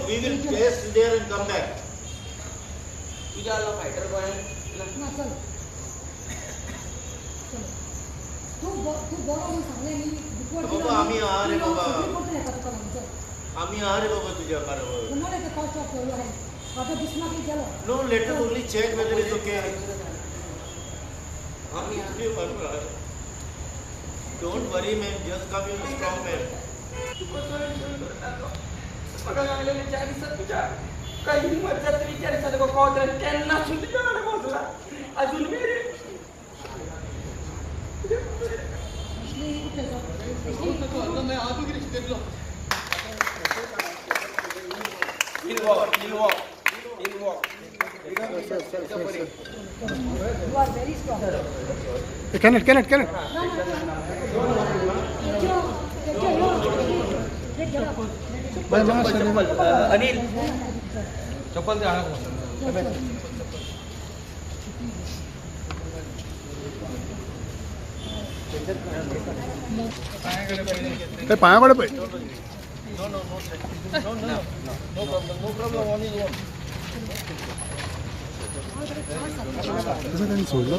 We will chase there and come back. Fighter boy बाबा आम्ही आहार आहे बाबा आम्ही आहार आहे बाबा तुझ्या कारवर No, let us only check whether it's okay. Don't worry, man. Just come, you're a strong man. काही मज्जा तरी विचारायचं का कॉल त्यांना सुद्धा करायला पोहोचला अजून मेरे You are very strong. Connect. Anil चप्पल दे पायाकडे पाहिजे No problem. Only one. सोडलं